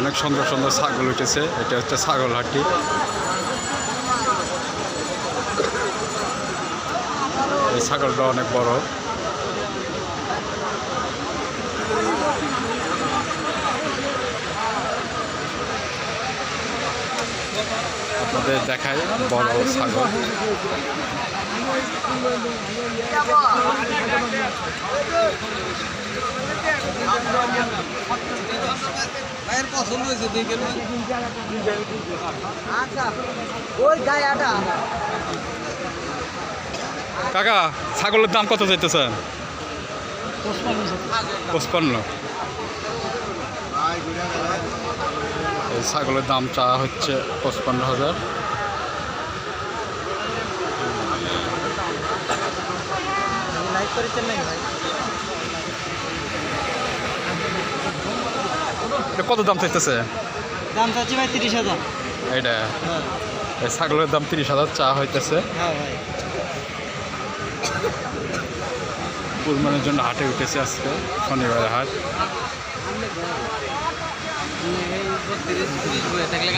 অনেক সুন্দর সুন্দর ছাগল উঠেছে। এটা হচ্ছে ছাগল হাটটি। এই ছাগলটা অনেক বড়। আপনাদের দেখায় বড় ছাগল। পছন্দ হয়েছে দেখে কাকা ছাগলের দাম কত চাইতেছেন? 55। এই ছাগলের দাম চা হচ্ছে 55,000। কত দাম চাইতেছে? দাম চাচ্ছি ভাই 30,000। এইটা এই ছাগলের দাম 30,000 চা হইতেছে। হ্যাঁ ভাই, কুরবানির জন্য হাটে উঠেছে আজকে, শনিবারের হাট। এই 32-30 বয়ে থাকলে